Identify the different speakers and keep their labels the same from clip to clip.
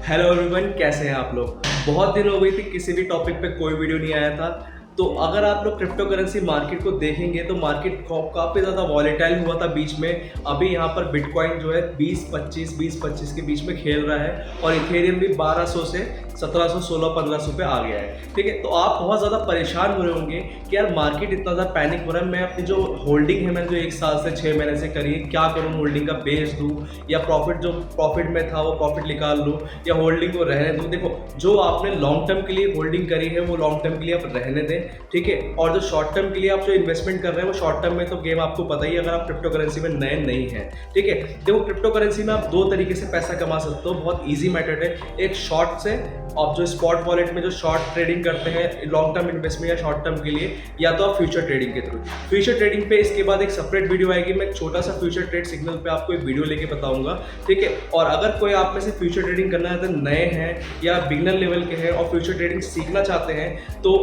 Speaker 1: Hello everyone, कैसे हैं आप लोग। बहुत दिन हो गई थी किसी भी टॉपिक पे कोई वीडियो नहीं आया था। तो अगर आप लोग क्रिप्टो करेंसी मार्केट को देखेंगे तो मार्केट काफ़ी ज़्यादा वॉलेटाइल हुआ था बीच में। अभी यहाँ पर बिटकॉइन जो है 20-25 के बीच में खेल रहा है और इथेरियम भी 1200 से 1700, 1600 पे आ गया है। ठीक है, तो आप बहुत ज़्यादा परेशान हो रहे होंगे कि यार मार्केट इतना ज़्यादा पैनिक हो रहा है, मैं अपनी जो होल्डिंग है मैंने जो 1 साल से 6 महीने से करी है, क्या करूँ, होल्डिंग का बेच दूँ या प्रॉफिट में था वो प्रॉफिट निकाल लूँ या होल्डिंग को रहने दूँ। देखो, जो आपने लॉन्ग टर्म के लिए होल्डिंग करी है वो लॉन्ग टर्म के लिए आप रहने दें, ठीक है। और जो शॉर्ट टर्म के लिए आप जो इन्वेस्टमेंट कर रहे हैं वो शॉर्ट टर्म में तो गेम आपको पता ही है, अगर आप क्रिप्टो करेंसी में नए नहीं है, ठीक है। देखो, क्रिप्टो करेंसी में आप 2 तरीके से पैसा कमा सकते हो, बहुत ईजी मेथड है। एक शॉर्ट से, आप जो स्पॉट वॉलेट में जो शॉर्ट ट्रेडिंग करते हैं लॉन्ग टर्म इन्वेस्टमेंट या शॉर्ट टर्म के लिए, या तो आप फ्यूचर ट्रेडिंग के थ्रू। फ्यूचर ट्रेडिंग पे इसके बाद एक सेपरेट वीडियो आएगी, मैं एक छोटा सा फ्यूचर ट्रेड सिग्नल पे आपको एक वीडियो लेके बताऊंगा, ठीक है। और अगर कोई आप में से फ्यूचर ट्रेडिंग करना है तो नए हैं या बिगनर लेवल के हैं और फ्यूचर ट्रेडिंग सीखना चाहते हैं तो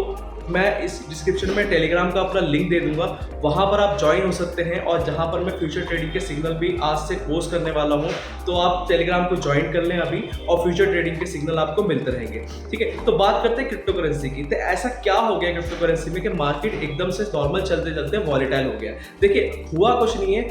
Speaker 1: मैं इस डिस्क्रिप्शन में टेलीग्राम का अपना लिंक दे दूंगा, वहां पर आप ज्वाइन हो सकते हैं। और जहां पर मैं फ्यूचर ट्रेडिंग के सिग्नल भी आज से पोस्ट करने वाला हूं, तो आप टेलीग्राम को ज्वाइन कर लें अभी, और फ्यूचर ट्रेडिंग के सिग्नल आपको मिलते रहेंगे, ठीक है। तो बात करते हैं क्रिप्टो करेंसी की। तो ऐसा क्या हो गया क्रिप्टो करेंसी में कि मार्केट एकदम से नॉर्मल चलते चलते वॉलेटाइल हो गया। देखिए, हुआ कुछ नहीं है,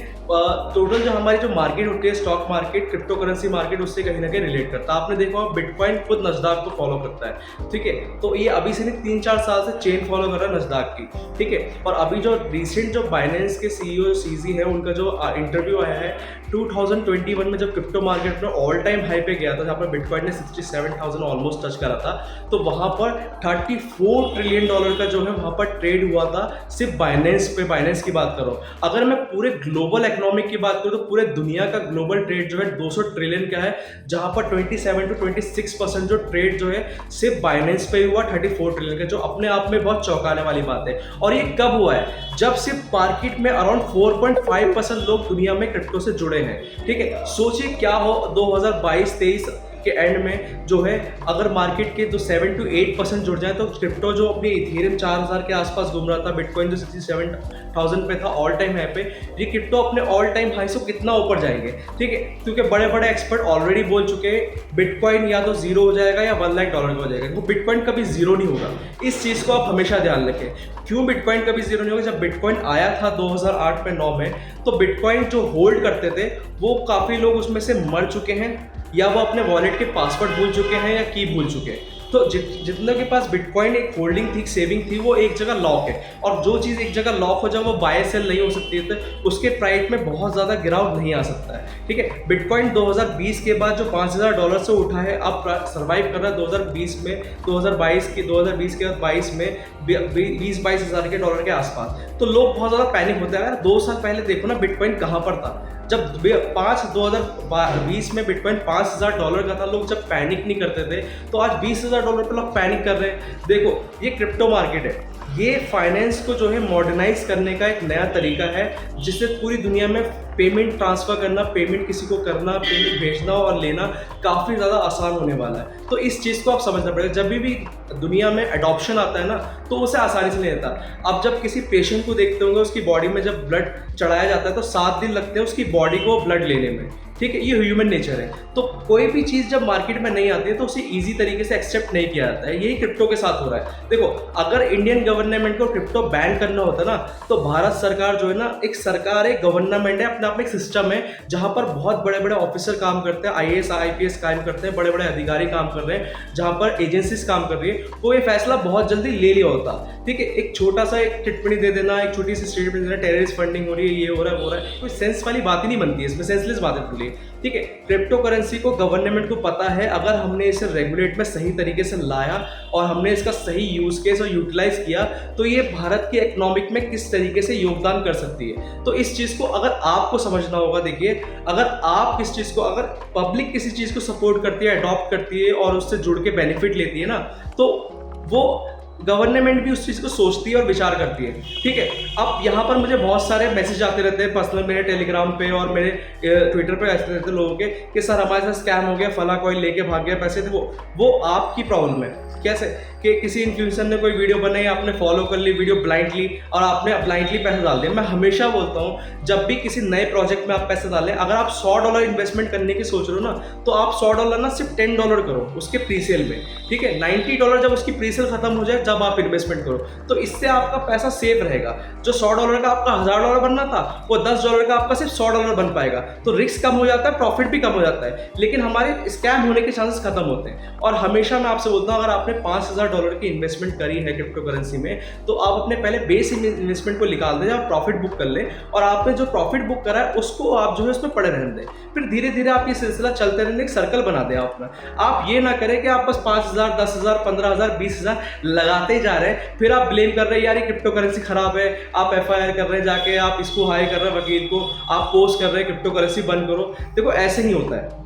Speaker 1: टोटल जो हमारी जो मार्केट होती है stock market, crypto currency market उससे कहीं ना कहीं रिलेट करता है। आपने देखा बिटकॉइन खुद नस्दाक को फॉलो करता है, ठीक है। तो ये अभी से नहीं 3-4 साल से चेन फॉलो कर रहा है नस्दाक की, ठीक है। और अभी जो रिसेंट जो बाइनेंस के सीईओ सीजी है, उनका जो इंटरव्यू आया है 2021 में, जब क्रिप्टो मार्केट में ऑल टाइम हाई पे गया था, जहाँ पर बिटकॉइन ने 67,000 ऑलमोस्ट टच करा था, तो वहाँ पर $34 ट्रिलियन का जो है वहाँ पर ट्रेड हुआ था सिर्फ बाइनेंस पे। बाइनेंस की बात करो, अगर मैं पूरे ग्लोबल इकोनॉमिक की बात करूँ तो पूरे दुनिया का ग्लोबल ट्रेड जो है 200 ट्रिलियन का है, जहाँ पर 27-26% जो ट्रेड जो है सिर्फ बाइनेंस पे हुआ 34 ट्रिलियन का, जो अपने आप में बहुत चौंकाने वाली बात है। और ये कब हुआ है? जब सिर्फ मार्केट में अराउंड 4.5% लोग दुनिया में क्रिप्टो से जुड़े हैं, ठीक है। सोचिए क्या हो 2022-23 के एंड में जो है, अगर मार्केट के जो 7 to 8% जुड़ जाए तो क्रिप्टो जो अपनी इथेरियम 4000 के आसपास घूम रहा था, बिटकॉइन जो 67,000 पे था ऑल टाइम हाई पे, ये क्रिप्टो अपने ऑल टाइम हाई से कितना ऊपर जाएंगे, ठीक है। क्योंकि बड़े बड़े एक्सपर्ट ऑलरेडी बोल चुके हैं बिटकॉइन या तो जीरो हो जाएगा या $1 लाख का हो जाएगा। वो बिटकॉइन कभी जीरो नहीं होगा, इस चीज़ को आप हमेशा ध्यान रखें। क्यों बिटकॉइन कभी जीरो नहीं होगा? जब बिटकॉइन आया था 2008-9 में, तो बिटकॉइन जो होल्ड करते थे वो काफ़ी लोग उसमें से मर चुके हैं, या वो अपने वॉलेट के पासवर्ड भूल चुके हैं या की भूल चुके हैं। तो जितने के पास बिटकॉइन एक होल्डिंग थी, सेविंग थी, वो एक जगह लॉक है। और जो चीज़ एक जगह लॉक हो जाए वो बाय सेल नहीं हो सकती है, तो उसके प्राइस में बहुत ज़्यादा गिरावट नहीं आ सकता है, ठीक है। बिटकॉइन 2020 के बाद जो $5,000 से उठा है, अब सर्वाइव कर रहा है 2020 में, 2020 के बाद 22 में 20-22 हज़ार के डॉलर के आसपास। तो लोग बहुत ज़्यादा पैनिक होते हैं। यार 2 साल पहले देखो ना बिटकॉइन कहाँ पर था, जब 2020 में बिटकॉइन $5,000 का था, लोग जब पैनिक नहीं करते थे, तो आज $20,000 पे लोग पैनिक कर रहे हैं। देखो, ये क्रिप्टो मार्केट है, ये फाइनेंस को जो है मॉडर्नाइज करने का एक नया तरीका है, जिससे पूरी दुनिया में पेमेंट ट्रांसफर करना, पेमेंट किसी को करना, पेमेंट भेजना और लेना काफ़ी ज़्यादा आसान होने वाला है। तो इस चीज़ को आप समझना पड़ेगा। जब भी दुनिया में अडॉप्शन आता है ना, तो उसे आसानी से नहीं आता। अब जब किसी पेशेंट को देखते होंगे, उसकी बॉडी में जब ब्लड चढ़ाया जाता है तो 7 दिन लगते हैं उसकी बॉडी को ब्लड लेने में, ठीक है। ये ह्यूमन नेचर है। तो कोई भी चीज़ जब मार्केट में नहीं आती है तो उसे ईजी तरीके से एक्सेप्ट नहीं किया जाता है। यही क्रिप्टो के साथ हो रहा है। देखो, अगर इंडियन गवर्नमेंट को क्रिप्टो बैन करना होता ना, तो भारत सरकार जो है ना, एक सरकार है, गवर्नमेंट है, अपने आप में एक सिस्टम है, जहाँ पर बहुत बड़े बड़े ऑफिसर काम करते हैं, IAS IPS काम करते हैं, बड़े बड़े अधिकारी काम कर रहे हैं, जहाँ पर एजेंसीज काम कर रही है, वो ये फैसला बहुत जल्दी ले लिया होता, ठीक है। एक छोटा सा एक टिप्पणी दे देना, एक छोटी सी स्टेटमेंट देना, टेररिस्ट फंडिंग हो रही है, ये हो रहा है, वो हो रहा है, कोई सेंस वाली बात ही नहीं बनती है, इसमें सेंसलेस बातें खुली, ठीक है। क्रिप्टो करेंसी को गवर्नमेंट को पता है, अगर हमने इसे रेगुलेट में सही तरीके से लाया और हमने इसका सही यूज केस और यूटिलाइज किया, तो ये भारत के इकोनॉमिक में किस तरीके से योगदान कर सकती है। तो इस चीज़ को अगर आपको समझना होगा, देखिए, अगर आप इस चीज़ को, अगर पब्लिक किसी चीज़ को सपोर्ट करती है, अडॉप्ट करती है और उससे जुड़ के बेनिफिट लेती है ना, तो वो गवर्नमेंट भी उस चीज़ को सोचती है और विचार करती है, ठीक है। अब यहाँ पर मुझे बहुत सारे मैसेज आते रहते हैं पर्सनल, मेरे टेलीग्राम पे और मेरे ट्विटर पे आते रहते हैं लोगों के कि सर हमारे साथ स्कैम हो गया, फला कोई लेके भाग गया पैसे थे। वो आपकी प्रॉब्लम है। कैसे कि किसी इन्फ्लुएंसर ने कोई वीडियो बनाई, आपने फॉलो कर ली वीडियो ब्लाइंडली और आपने ब्लाइंडली पैसे डाल दिए। मैं हमेशा बोलता हूँ जब भी किसी नए प्रोजेक्ट में आप पैसे डालें, अगर आप $100 इन्वेस्टमेंट करने की सोच रहे हो ना, तो आप $100 ना सिर्फ $10 करो उसके प्रीसेल में, ठीक है। $90 जब उसकी प्रीसेल खत्म हो जाए जब आप इन्वेस्टमेंट करो, तो इससे आपका पैसा सेफ रहेगा। जो $100 का आपका $1000 बनना था, वो $10 का आपका सिर्फ $100 बन पाएगा। तो रिस्क कम हो जाता है, प्रॉफिट भी कम हो जाता है, लेकिन हमारे स्कैम होने के चांसेस खत्म होते हैं। और हमेशा मैं आपसे बोलता हूँ, अगर आपने $5000 की इन्वेस्टमेंट करी है क्रिप्टो करेंसी में, तो आप अपने पहले बेस इन्वेस्टमेंट को निकाल दें, आप प्रॉफिट बुक कर लें, और आपने जो प्रॉफिट बुक करा है उसको आप जो है उसमें पड़े रहने दें। फिर धीरे धीरे आप ये सिलसिला चलते रहने, एक सर्कल बना दें अपना। आप ये ना करें कि आप बस 5000, 10000, 15000, 20000 लगाते ही जा रहे हैं, फिर आप ब्लेम कर रहे हैं यार ये क्रिप्टो करेंसी खराब है, आप FIR कर रहे हैं, जाके आप इसको हाई कर रहे हैं वकील को, आप पोस्ट कर रहे हैं क्रिप्टो करेंसी बंद करो। देखो ऐसे नहीं होता है।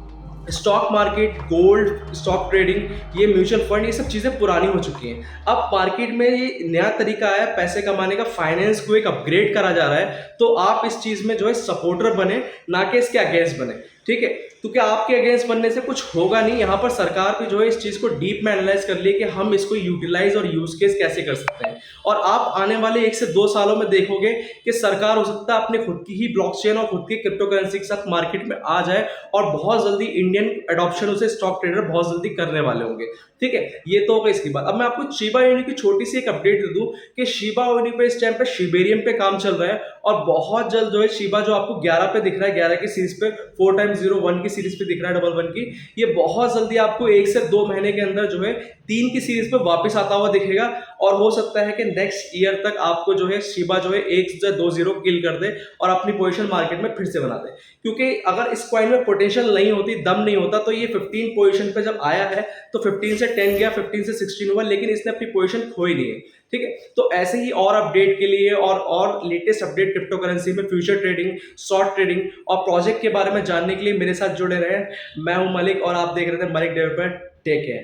Speaker 1: Stock market, gold, stock trading, ये म्यूचुअल फंड, ये सब चीज़ें पुरानी हो चुकी हैं। अब मार्केट में ये नया तरीका है पैसे कमाने का, फाइनेंस को एक अपग्रेड करा जा रहा है। तो आप इस चीज़ में जो है सपोर्टर बने, ना कि इसके अगेंस्ट बने, ठीक है। तो क्या आपके अगेंस्ट बनने से कुछ होगा नहीं। यहाँ पर सरकार भी जो है इस चीज़ को डीप में एनालाइज कर लिए कि हम इसको यूटिलाइज और यूज केस कैसे कर सकते हैं। और आप आने वाले 1 से 2 सालों में देखोगे कि सरकार हो सकता है अपने खुद की ही ब्लॉकचेन और खुद की क्रिप्टो करेंसी के साथ मार्केट में आ जाए, और बहुत जल्दी इंडियन एडॉप्शन उसे स्टॉक ट्रेडर बहुत जल्दी करने वाले होंगे, ठीक है। ये तो होगा इसकी बात। अब मैं आपको शिबा इनू की छोटी सी एक अपडेट दे दूं कि शिबा इनू पे इस टाइम पे शिबेरियम पे काम चल रहा है, और बहुत जल्द जो है शिबा जो आपको 11 पे दिख रहा है, 11 की सीरीज पे, 4x01 की सीरीज पे दिख रहा है, 11 की, ये बहुत जल्दी आपको 1 से 2 महीने के अंदर जो है 3 की सीरीज पे वापस आता हुआ दिखेगा। और हो सकता है कि नेक्स्ट ईयर तक आपको जो है शिबा जो है 1 से 2-0 किल कर दे और अपनी पोजीशन मार्केट में फिर से बना दे। क्योंकि अगर इस कॉइन में पोटेंशियल नहीं होती, दम नहीं होता, तो ये 15 पोजीशन पे जब आया है तो 15 से 10 गया, 15 से 16 हुआ, लेकिन इसने अपनी पोजीशन खोई नहीं है, ठीक है। तो ऐसे ही और अपडेट के लिए और लेटेस्ट अपडेट क्रिप्टो करेंसी में, फ्यूचर ट्रेडिंग, शॉर्ट ट्रेडिंग और प्रोजेक्ट के बारे में जानने के लिए मेरे साथ जुड़े रहे। मैं हूं मलिक और आप देख रहे थे मलिक डेवलपर। Take care.